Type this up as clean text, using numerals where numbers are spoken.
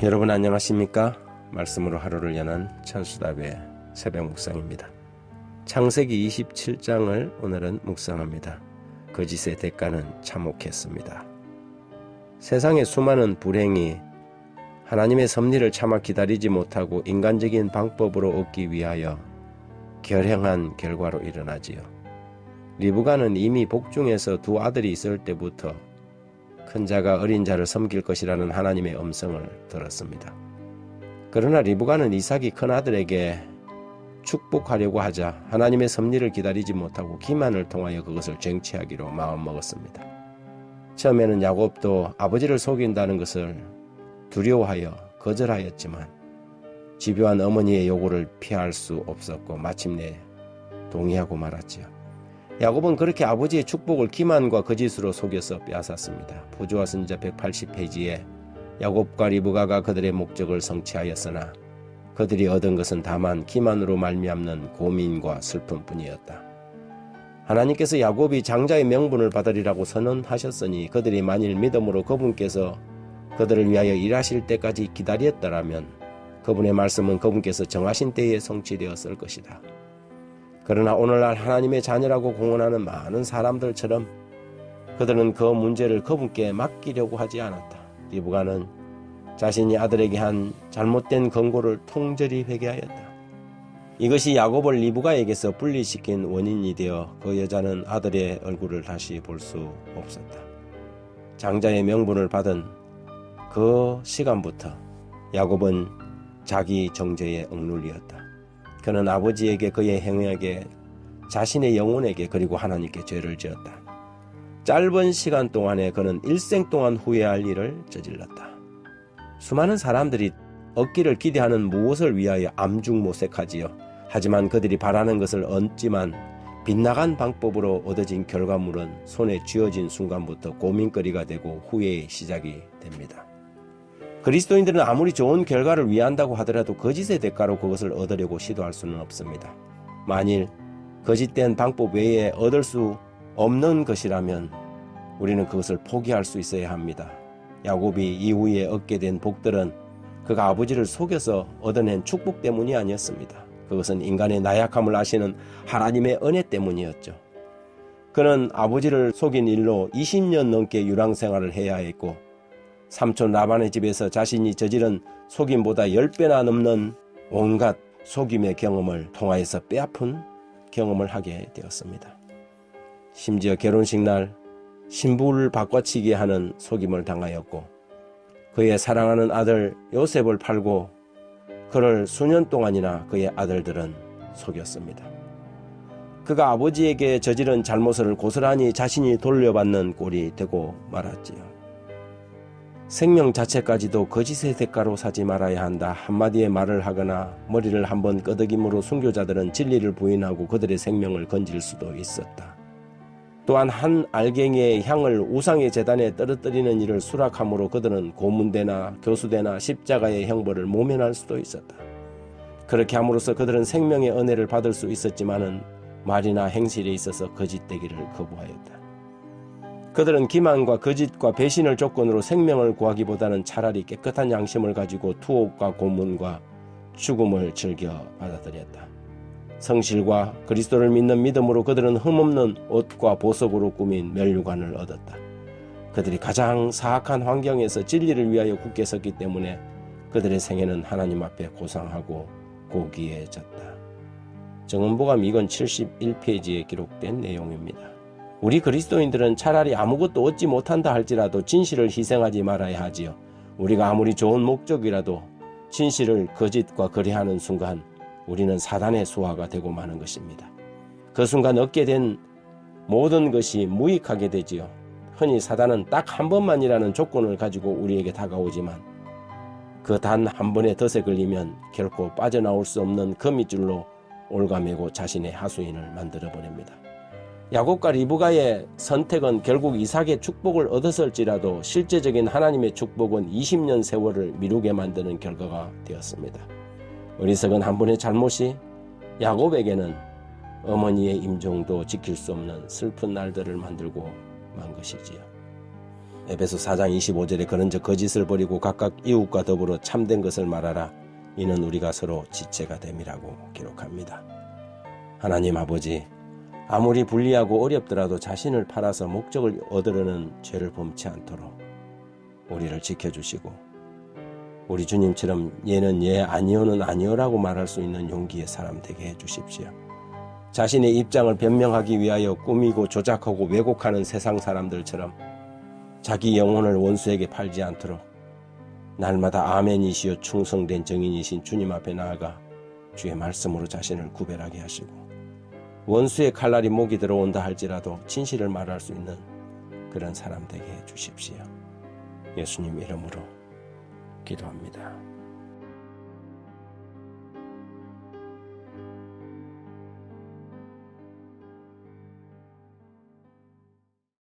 여러분 안녕하십니까? 말씀으로 하루를 여는 천수답의 새벽 묵상입니다. 창세기 27장을 오늘은 묵상합니다. 거짓의 대가는 참혹했습니다. 세상의 수많은 불행이 하나님의 섭리를 차마 기다리지 못하고 인간적인 방법으로 얻기 위하여 결행한 결과로 일어나지요. 리브가는 이미 복중에서 두 아들이 있을 때부터 큰 자가 어린 자를 섬길 것이라는 하나님의 음성을 들었습니다. 그러나 리브가는 이삭이 큰 아들에게 축복하려고 하자 하나님의 섭리를 기다리지 못하고 기만을 통하여 그것을 쟁취하기로 마음먹었습니다. 처음에는 야곱도 아버지를 속인다는 것을 두려워하여 거절하였지만 집요한 어머니의 요구를 피할 수 없었고 마침내 동의하고 말았지요. 야곱은 그렇게 아버지의 축복을 기만과 거짓으로 속여서 빼앗았습니다. 부조와 선지자 180페이지에 야곱과 리브가가 그들의 목적을 성취하였으나 그들이 얻은 것은 다만 기만으로 말미암는 고민과 슬픔뿐이었다. 하나님께서 야곱이 장자의 명분을 받으리라고 선언하셨으니 그들이 만일 믿음으로 그분께서 그들을 위하여 일하실 때까지 기다렸더라면 그분의 말씀은 그분께서 정하신 때에 성취되었을 것이다. 그러나 오늘날 하나님의 자녀라고 공언하는 많은 사람들처럼 그들은 그 문제를 그분께 맡기려고 하지 않았다. 리브가는 자신이 아들에게 한 잘못된 권고를 통절히 회개하였다. 이것이 야곱을 리브가에게서 분리시킨 원인이 되어 그 여자는 아들의 얼굴을 다시 볼 수 없었다. 장자의 명분을 받은 그 시간부터 야곱은 자기 정죄에 억눌리었다. 그는 아버지에게 그의 행위에게 자신의 영혼에게 그리고 하나님께 죄를 지었다. 짧은 시간 동안에 그는 일생 동안 후회할 일을 저질렀다. 수많은 사람들이 얻기를 기대하는 무엇을 위하여 암중모색하지요. 하지만 그들이 바라는 것을 얻지만 빗나간 방법으로 얻어진 결과물은 손에 쥐어진 순간부터 고민거리가 되고 후회의 시작이 됩니다. 그리스도인들은 아무리 좋은 결과를 위한다고 하더라도 거짓의 대가로 그것을 얻으려고 시도할 수는 없습니다. 만일 거짓된 방법 외에 얻을 수 없는 것이라면 우리는 그것을 포기할 수 있어야 합니다. 야곱이 이후에 얻게 된 복들은 그가 아버지를 속여서 얻어낸 축복 때문이 아니었습니다. 그것은 인간의 나약함을 아시는 하나님의 은혜 때문이었죠. 그는 아버지를 속인 일로 20년 넘게 유랑생활을 해야 했고 삼촌 라반의 집에서 자신이 저지른 속임보다 10배나 넘는 온갖 속임의 경험을 통하여서 뼈아픈 경험을 하게 되었습니다. 심지어 결혼식 날 신부를 바꿔치기 하는 속임을 당하였고 그의 사랑하는 아들 요셉을 팔고 그를 수년 동안이나 그의 아들들은 속였습니다. 그가 아버지에게 저지른 잘못을 고스란히 자신이 돌려받는 꼴이 되고 말았지요. 생명 자체까지도 거짓의 대가로 사지 말아야 한다. 한마디의 말을 하거나 머리를 한번 끄덕임으로 순교자들은 진리를 부인하고 그들의 생명을 건질 수도 있었다. 또한 한 알갱이의 향을 우상의 제단에 떨어뜨리는 일을 수락함으로 그들은 고문대나 교수대나 십자가의 형벌을 모면할 수도 있었다. 그렇게 함으로써 그들은 생명의 은혜를 받을 수 있었지만은 말이나 행실에 있어서 거짓되기를 거부하였다. 그들은 기만과 거짓과 배신을 조건으로 생명을 구하기보다는 차라리 깨끗한 양심을 가지고 투옥과 고문과 죽음을 즐겨 받아들였다. 성실과 그리스도를 믿는 믿음으로 그들은 흠없는 옷과 보석으로 꾸민 면류관을 얻었다. 그들이 가장 사악한 환경에서 진리를 위하여 굳게 섰기 때문에 그들의 생애는 하나님 앞에 고상하고 고귀해졌다. 정은보감 2권 71페이지에 기록된 내용입니다. 우리 그리스도인들은 차라리 아무것도 얻지 못한다 할지라도 진실을 희생하지 말아야 하지요. 우리가 아무리 좋은 목적이라도 진실을 거짓과 거래하는 순간 우리는 사단의 수하가 되고 마는 것입니다. 그 순간 얻게 된 모든 것이 무익하게 되지요. 흔히 사단은 딱 한 번만이라는 조건을 가지고 우리에게 다가오지만 그 단 한 번의 덫에 걸리면 결코 빠져나올 수 없는 거미줄로 올가매고 자신의 하수인을 만들어버립니다. 야곱과 리브가의 선택은 결국 이삭의 축복을 얻었을지라도 실제적인 하나님의 축복은 20년 세월을 미루게 만드는 결과가 되었습니다. 어리석은 한 번의 잘못이 야곱에게는 어머니의 임종도 지킬 수 없는 슬픈 날들을 만들고 만 것이지요. 에베소 4장 25절에 그런즉 거짓을 버리고 각각 이웃과 더불어 참된 것을 말하라. 이는 우리가 서로 지체가 됨이라고 기록합니다. 하나님 아버지, 아무리 불리하고 어렵더라도 자신을 팔아서 목적을 얻으려는 죄를 범치 않도록 우리를 지켜주시고 우리 주님처럼 얘는 예 아니오는 아니오라고 말할 수 있는 용기의 사람 되게 해주십시오. 자신의 입장을 변명하기 위하여 꾸미고 조작하고 왜곡하는 세상 사람들처럼 자기 영혼을 원수에게 팔지 않도록 날마다 아멘이시여 충성된 정인이신 주님 앞에 나아가 주의 말씀으로 자신을 구별하게 하시고 원수의 칼날이 목이 들어온다 할지라도 진실을 말할 수 있는 그런 사람 되게 해주십시오. 예수님 이름으로 기도합니다.